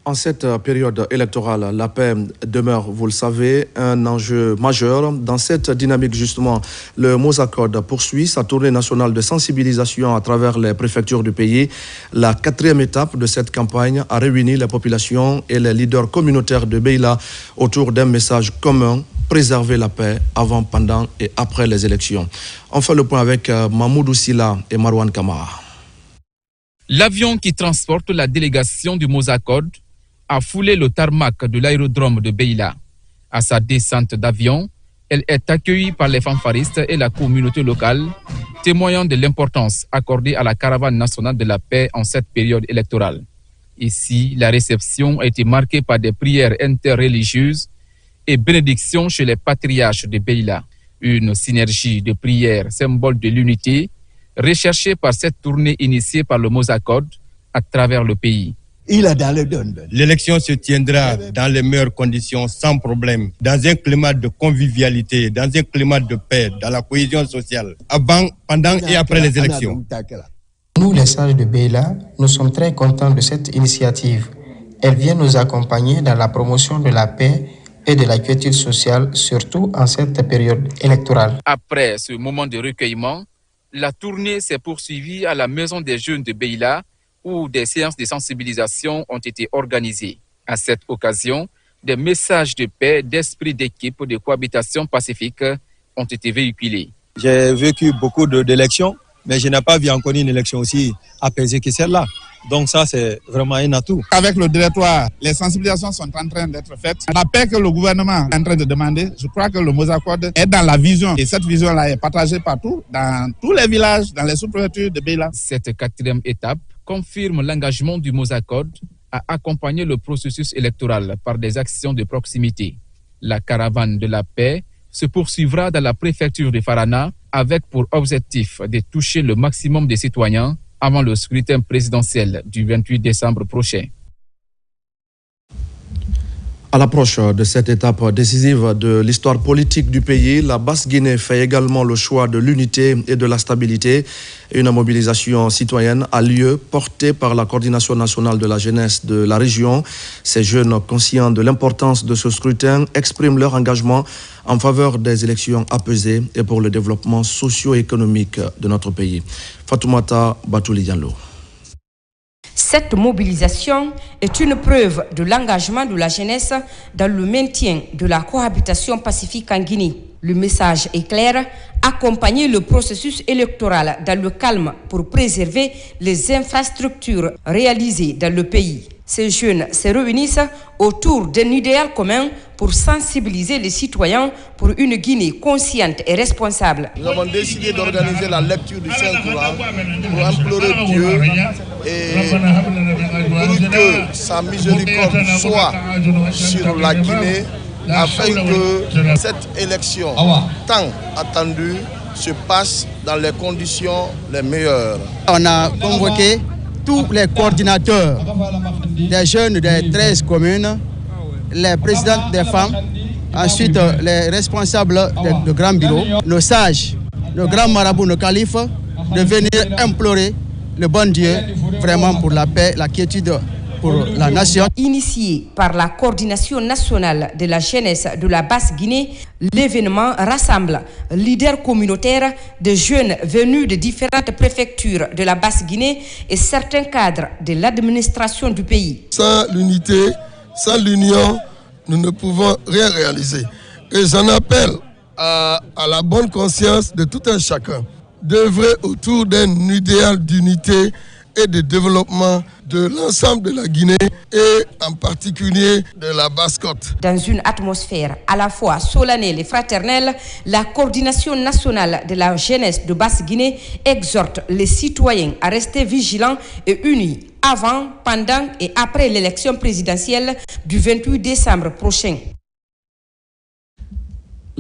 En cette période électorale, la paix demeure, vous le savez, un enjeu majeur. Dans cette dynamique, justement, le Mosacode poursuit sa tournée nationale de sensibilisation à travers les préfectures du pays. La 4e étape de cette campagne a réuni les populations et les leaders communautaires de Beila autour d'un message commun: préserver la paix avant, pendant et après les élections. On fait le point avec Mahmoudou Silla et Marwan Kamara. L'avion qui transporte la délégation du Mosacode a foulé le tarmac de l'aérodrome de Beila. À sa descente d'avion, elle est accueillie par les fanfaristes et la communauté locale, témoignant de l'importance accordée à la caravane nationale de la paix en cette période électorale. Ici, la réception a été marquée par des prières interreligieuses et bénédictions chez les patriarches de Beila. Une synergie de prières, symbole de l'unité, recherchée par cette tournée initiée par le Mosacode à travers le pays. L'élection se tiendra dans les meilleures conditions, sans problème, dans un climat de convivialité, dans un climat de paix, dans la cohésion sociale, avant, pendant et après les élections. Nous, les sages de Beila, nous sommes très contents de cette initiative. Elle vient nous accompagner dans la promotion de la paix et de la quiétude sociale, surtout en cette période électorale. Après ce moment de recueillement, la tournée s'est poursuivie à la Maison des Jeunes de Beila, où des séances de sensibilisation ont été organisées. À cette occasion, des messages de paix, d'esprit d'équipe, de cohabitation pacifique ont été véhiculés. J'ai vécu beaucoup d'élections, mais je n'ai pas vu encore une élection aussi apaisée que celle-là. Donc ça, c'est vraiment un atout. Avec le directoire, les sensibilisations sont en train d'être faites. La paix que le gouvernement est en train de demander, je crois que le Mosacode est dans la vision. Et cette vision-là est partagée partout, dans tous les villages, dans les sous-préfectures de Beila. Cette 4e étape confirme l'engagement du Mosacode à accompagner le processus électoral par des actions de proximité. La caravane de la paix se poursuivra dans la préfecture de Farana avec pour objectif de toucher le maximum des citoyens avant le scrutin présidentiel du 28 décembre prochain. À l'approche de cette étape décisive de l'histoire politique du pays, la Basse-Guinée fait également le choix de l'unité et de la stabilité. Une mobilisation citoyenne a lieu, portée par la Coordination nationale de la jeunesse de la région. Ces jeunes, conscients de l'importance de ce scrutin, expriment leur engagement en faveur des élections apaisées et pour le développement socio-économique de notre pays. Fatoumata Batouli Diallo. Cette mobilisation est une preuve de l'engagement de la jeunesse dans le maintien de la cohabitation pacifique en Guinée. Le message est clair, accompagner le processus électoral dans le calme pour préserver les infrastructures réalisées dans le pays. Ces jeunes se réunissent autour d'un idéal commun pour sensibiliser les citoyens pour une Guinée consciente et responsable. Nous avons décidé d'organiser la lecture du Saint-Courant pour implorer Dieu et pour que sa miséricorde soit sur la Guinée afin que cette élection tant attendue se passe dans les conditions les meilleures. On a convoqué tous les coordinateurs des jeunes des 13 communes, les présidentes des femmes, ensuite les responsables de grands bureaux, nos sages, nos grands marabouts, nos califes, de venir implorer le bon Dieu vraiment pour la paix, la quiétude pour la nation. Initié par la Coordination nationale de la jeunesse de la Basse-Guinée, l'événement rassemble leaders communautaires de jeunes venus de différentes préfectures de la Basse-Guinée et certains cadres de l'administration du pays. Sans l'unité, sans l'union, nous ne pouvons rien réaliser. Et j'en appelle à la bonne conscience de tout un chacun d'œuvrer autour d'un idéal d'unité et de développement de l'ensemble de la Guinée et en particulier de la Basse-Côte. Dans une atmosphère à la fois solennelle et fraternelle, la Coordination nationale de la jeunesse de Basse-Guinée exhorte les citoyens à rester vigilants et unis avant, pendant et après l'élection présidentielle du 28 décembre prochain.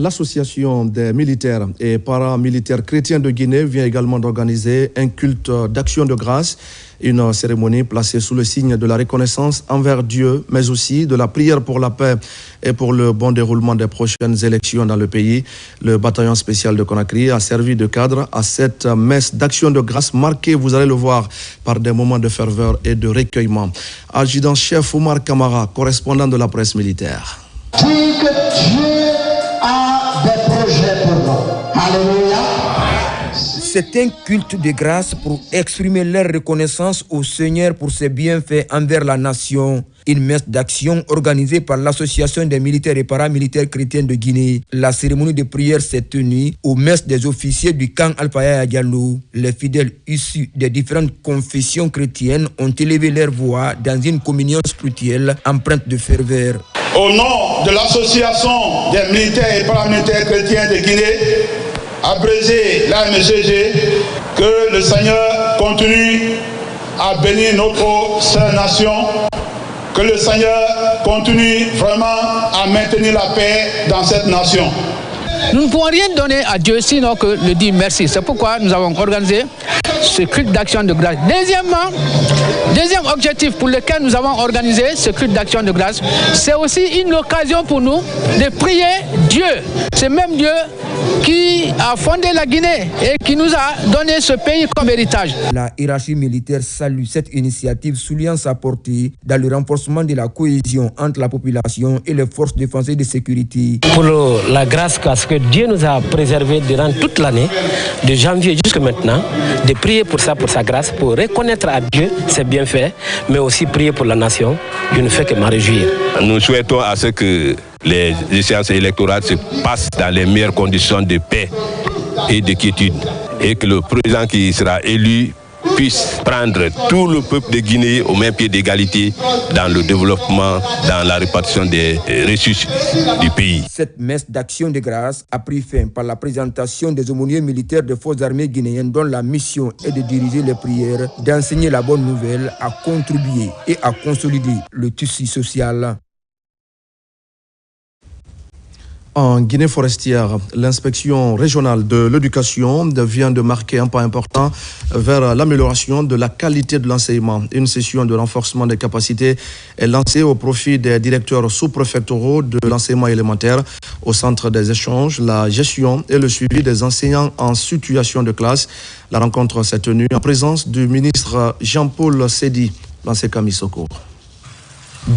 L'Association des militaires et paramilitaires chrétiens de Guinée vient également d'organiser un culte d'action de grâce, une cérémonie placée sous le signe de la reconnaissance envers Dieu, mais aussi de la prière pour la paix et pour le bon déroulement des prochaines élections dans le pays. Le bataillon spécial de Conakry a servi de cadre à cette messe d'action de grâce marquée, vous allez le voir, par des moments de ferveur et de recueillement. Adjudant-chef Oumar Kamara, correspondant de la presse militaire. Des projets pour nous. Alléluia. C'est un culte de grâce pour exprimer leur reconnaissance au Seigneur pour ses bienfaits envers la nation. Une messe d'action organisée par l'Association des militaires et paramilitaires chrétiens de Guinée. La cérémonie de prière s'est tenue aux messes des officiers du camp Alpha Yaya Diallo. Les fidèles issus des différentes confessions chrétiennes ont élevé leur voix dans une communion spirituelle empreinte de ferveur. Au nom de l'Association des militaires et paramilitaires chrétiens de Guinée, abrégé l'AMCG, que le Seigneur continue à bénir notre sœur nation, que le Seigneur continue vraiment à maintenir la paix dans cette nation. Nous ne pouvons rien donner à Dieu sinon que le dire merci. C'est pourquoi nous avons organisé ce culte d'action de grâce. Deuxième objectif pour lequel nous avons organisé ce culte d'action de grâce, c'est aussi une occasion pour nous de prier Dieu. C'est même Dieu qui a fondé la Guinée et qui nous a donné ce pays comme héritage. La hiérarchie militaire salue cette initiative, soulignant sa portée dans le renforcement de la cohésion entre la population et les forces de défense et de sécurité. Pour la grâce que Dieu nous a préservé durant toute l'année, de janvier jusqu'à maintenant, de prier pour ça, pour sa grâce, pour reconnaître à Dieu ses bienfaits, mais aussi prier pour la nation, je ne fais que m'en réjouir. Nous souhaitons à ce que les échéances électorales se passent dans les meilleures conditions de paix et de quiétude, et que le président qui sera élu puisse prendre tout le peuple de Guinée au même pied d'égalité dans le développement, dans la répartition des ressources du pays. Cette messe d'action de grâce a pris fin par la présentation des aumôniers militaires des forces armées guinéennes dont la mission est de diriger les prières, d'enseigner la bonne nouvelle, à contribuer et à consolider le tissu social. En Guinée forestière, l'inspection régionale de l'éducation vient de marquer un pas important vers l'amélioration de la qualité de l'enseignement. Une session de renforcement des capacités est lancée au profit des directeurs sous-préfectoraux de l'enseignement élémentaire au centre des échanges, la gestion et le suivi des enseignants en situation de classe. La rencontre s'est tenue en présence du ministre Jean-Paul Sedi dans ses Kamisoko.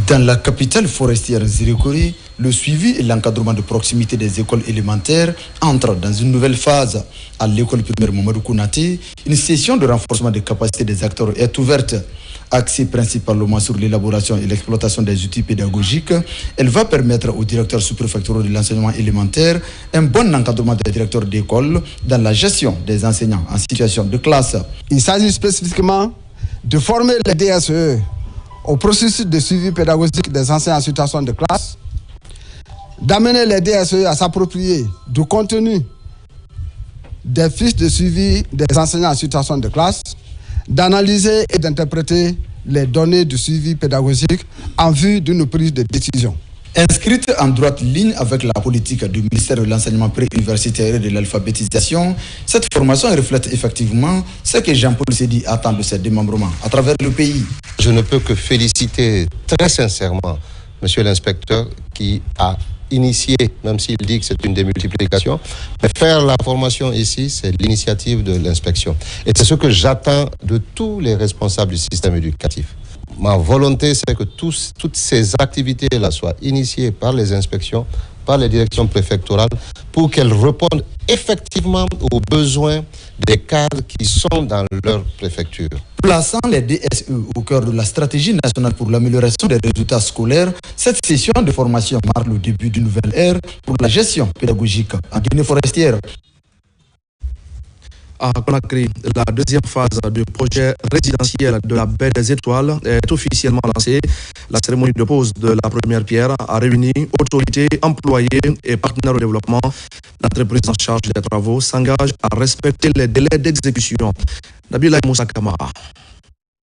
Dans la capitale forestière Zirikori, le suivi et l'encadrement de proximité des écoles élémentaires entrent dans une nouvelle phase. À l'école primaire Mamadou Kounaté, une session de renforcement des capacités des acteurs est ouverte. Axée principalement sur l'élaboration et l'exploitation des outils pédagogiques, elle va permettre aux directeurs sous-préfectoraux de l'enseignement élémentaire un bon encadrement des directeurs d'école dans la gestion des enseignants en situation de classe. Il s'agit spécifiquement de former les DSE au processus de suivi pédagogique des enseignants en situation de classe, d'amener les DSE à s'approprier du contenu des fiches de suivi des enseignants en situation de classe, d'analyser et d'interpréter les données de suivi pédagogique en vue d'une prise de décision. Inscrite en droite ligne avec la politique du ministère de l'enseignement préuniversitaire et de l'alphabétisation, cette formation reflète effectivement ce que Jean-Paul Sedi attend de ses démembrements à travers le pays. Je ne peux que féliciter très sincèrement monsieur l'inspecteur qui a initié, même s'il dit que c'est une démultiplication, mais faire la formation ici, c'est l'initiative de l'inspection. Et c'est ce que j'attends de tous les responsables du système éducatif. Ma volonté, c'est que toutes ces activités-là soient initiées par les inspections, par les directions préfectorales, pour qu'elles répondent effectivement aux besoins des cadres qui sont dans leur préfecture. Plaçant les DSE au cœur de la stratégie nationale pour l'amélioration des résultats scolaires, cette session de formation marque le début d'une nouvelle ère pour la gestion pédagogique en Guinée forestière. À Conakry, la deuxième phase du projet résidentiel de la Baie des Étoiles est officiellement lancée. La cérémonie de pose de la première pierre a réuni autorités, employés et partenaires au développement. L'entreprise en charge des travaux s'engage à respecter les délais d'exécution. Nabila Moussa Kamara.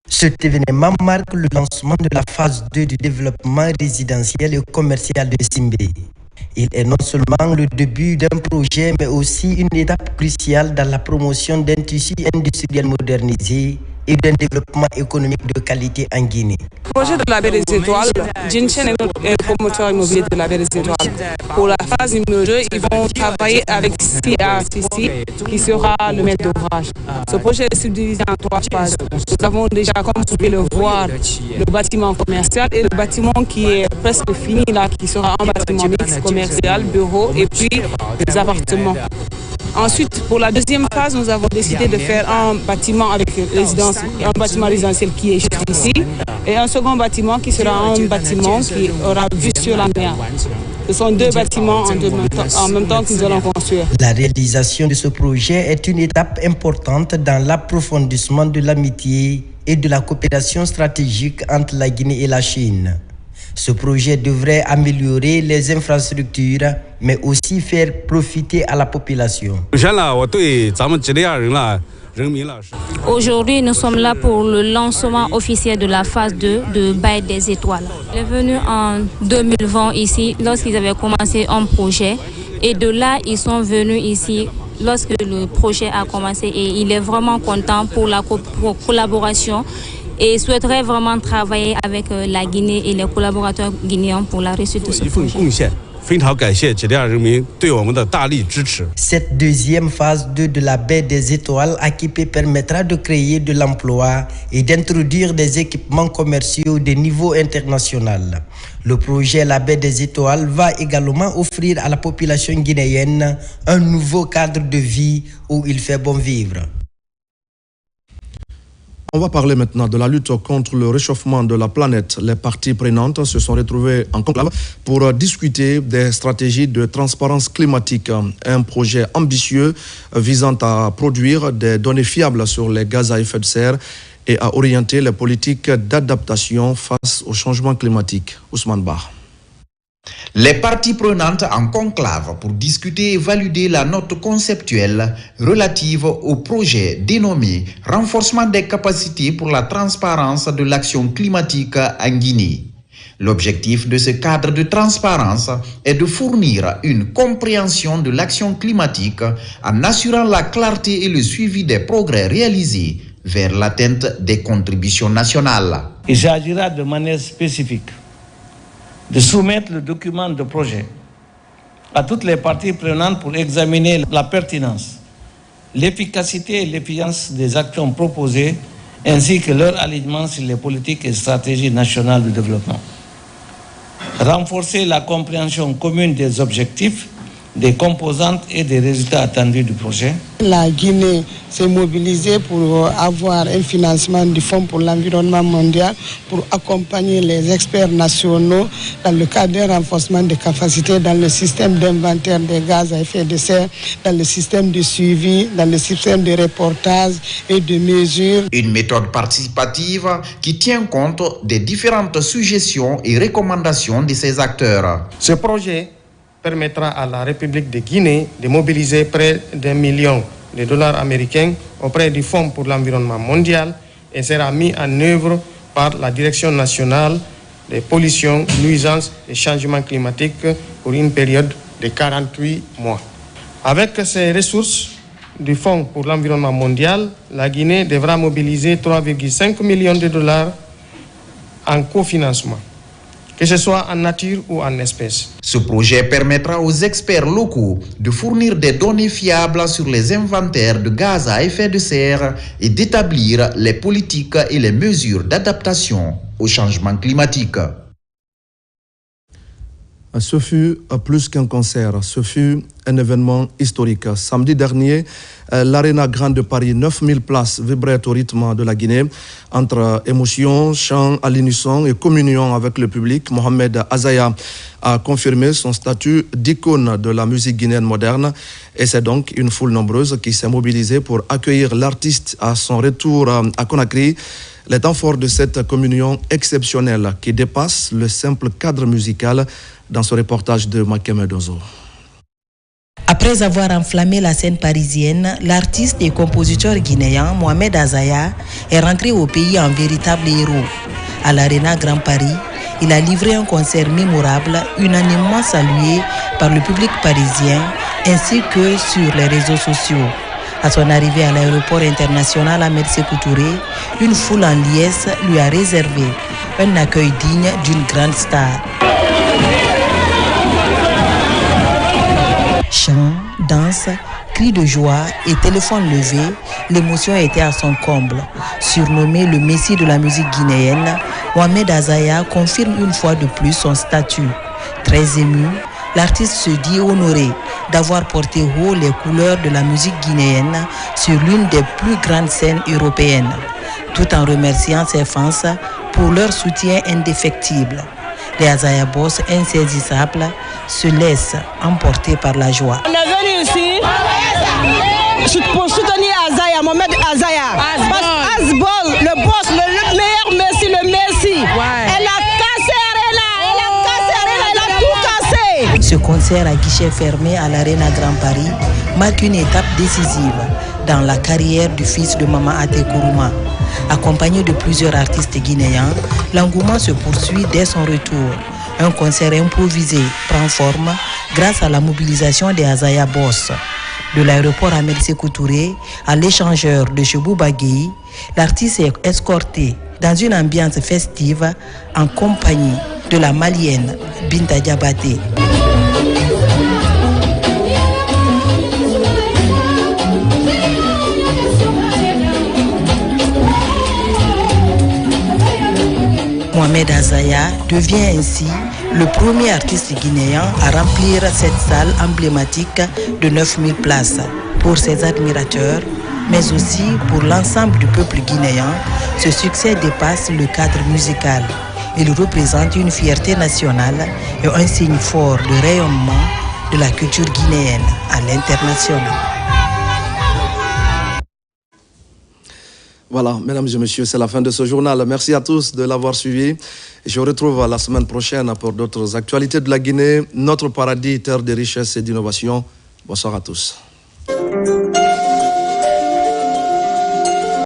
Cet événement marque le lancement de la phase 2 du développement résidentiel et commercial de Simbé. Il est non seulement le début d'un projet, mais aussi une étape cruciale dans la promotion d'un tissu industriel modernisé et d'un développement économique de qualité en Guinée. Le projet de la Baie des Étoiles, Jinchen est notre promoteur immobilier de la Baie des Étoiles. Pour la phase numéro 2, ils vont travailler avec CRCC, qui sera le maître d'ouvrage. Ce projet est subdivisé en 3 phases. Nous avons déjà, comme vous pouvez le voir, le bâtiment commercial et le bâtiment qui est presque fini là, qui sera un bâtiment mixte commercial, bureau et puis des appartements. Ensuite, pour la deuxième phase, nous avons décidé de faire un bâtiment avec résidence, un bâtiment résidentiel qui est juste ici, et un second bâtiment qui sera un bâtiment qui aura vue sur la mer. Ce sont 2 bâtiments en même temps que nous allons construire. La réalisation de ce projet est une étape importante dans l'approfondissement de l'amitié et de la coopération stratégique entre la Guinée et la Chine. Ce projet devrait améliorer les infrastructures, mais aussi faire profiter à la population. Aujourd'hui, nous sommes là pour le lancement officiel de la phase 2 de Baie des Étoiles. Il est venu en 2020 ici, lorsqu'ils avaient commencé un projet. Et de là, ils sont venus ici lorsque le projet a commencé. Et il est vraiment content pour la collaboration. Et souhaiterait vraiment travailler avec la Guinée et les collaborateurs guinéens pour la réussite de ce projet. Cette deuxième phase 2 de la Baie des Étoiles AKP permettra de créer de l'emploi et d'introduire des équipements commerciaux de niveau international. Le projet La Baie des Étoiles va également offrir à la population guinéenne un nouveau cadre de vie où il fait bon vivre. On va parler maintenant de la lutte contre le réchauffement de la planète. Les parties prenantes se sont retrouvées en conclave pour discuter des stratégies de transparence climatique. Un projet ambitieux visant à produire des données fiables sur les gaz à effet de serre et à orienter les politiques d'adaptation face au changement climatique. Ousmane Ba. Les parties prenantes en conclave pour discuter et valider la note conceptuelle relative au projet dénommé « Renforcement des capacités pour la transparence de l'action climatique en Guinée ». L'objectif de ce cadre de transparence est de fournir une compréhension de l'action climatique en assurant la clarté et le suivi des progrès réalisés vers l'atteinte des contributions nationales. Il s'agira de manière spécifique de soumettre le document de projet à toutes les parties prenantes pour examiner la pertinence, l'efficacité et l'efficience des actions proposées ainsi que leur alignement sur les politiques et stratégies nationales de développement. Renforcer la compréhension commune des objectifs, des composantes et des résultats attendus du projet. La Guinée s'est mobilisée pour avoir un financement du Fonds pour l'environnement mondial pour accompagner les experts nationaux dans le cadre d'un renforcement des capacités dans le système d'inventaire des gaz à effet de serre, dans le système de suivi, dans le système de reportage et de mesure. Une méthode participative qui tient compte des différentes suggestions et recommandations de ces acteurs. Ce projet permettra à la République de Guinée de mobiliser près d'$1 million américains auprès du Fonds pour l'environnement mondial et sera mis en œuvre par la Direction nationale des pollutions, nuisances et changements climatiques pour une période de 48 mois. Avec ces ressources du Fonds pour l'environnement mondial, la Guinée devra mobiliser $3,5 millions en cofinancement, que ce soit en nature ou en espèces. Ce projet permettra aux experts locaux de fournir des données fiables sur les inventaires de gaz à effet de serre et d'établir les politiques et les mesures d'adaptation au changement climatique. Ce fut plus qu'un concert, ce fut un événement historique. Samedi dernier, l'Arena Grande de Paris, 9000 places vibraient au rythme de la Guinée. Entre émotion, chant à l'unisson et communion avec le public, Mohamed Azaya a confirmé son statut d'icône de la musique guinéenne moderne. Et c'est donc une foule nombreuse qui s'est mobilisée pour accueillir l'artiste à son retour à Conakry. Les temps forts de cette communion exceptionnelle qui dépasse le simple cadre musical dans ce reportage de Makeme Dozo. Après avoir enflammé la scène parisienne, l'artiste et compositeur guinéen Mohamed Azaya est rentré au pays en véritable héros. À l'Arena Grand Paris, il a livré un concert mémorable, unanimement salué par le public parisien ainsi que sur les réseaux sociaux. À son arrivée à l'aéroport international Ahmed Sékou Touré, une foule en liesse lui a réservé un accueil digne d'une grande star. Chants, danse, cris de joie et téléphone levé, l'émotion était à son comble. Surnommé le Messie de la musique guinéenne, Mohamed Azaya confirme une fois de plus son statut. Très ému, l'artiste se dit honoré d'avoir porté haut les couleurs de la musique guinéenne sur l'une des plus grandes scènes européennes, tout en remerciant ses fans pour leur soutien indéfectible. Les Azaya Boss insaisissables se laissent emporter par la joie. On est venu ici pour soutenir Azaya, Mohamed Azaya. Asbol, le boss, le meilleur Messi, le Messi. Ouais. Elle a cassé Arena, elle a tout cassé. Ce concert à guichet fermé à l'Arena Grand Paris marque une étape décisive dans la carrière du fils de Mama Ate Kourouma. Accompagné de plusieurs artistes guinéens, l'engouement se poursuit dès son retour. Un concert improvisé prend forme grâce à la mobilisation des Azaya Boss. De l'aéroport Ahmed Sékou Touré à l'échangeur de Chebou Baguei, l'artiste est escorté dans une ambiance festive en compagnie de la Malienne Binta Diabaté. Mohamed Azaya devient ainsi le premier artiste guinéen à remplir cette salle emblématique de 9000 places. Pour ses admirateurs, mais aussi pour l'ensemble du peuple guinéen, ce succès dépasse le cadre musical. Il représente une fierté nationale et un signe fort de rayonnement de la culture guinéenne à l'international. Voilà, mesdames et messieurs, c'est la fin de ce journal. Merci à tous de l'avoir suivi. Je vous retrouve la semaine prochaine pour d'autres actualités de la Guinée, notre paradis, terre de richesse et d'innovation. Bonsoir à tous.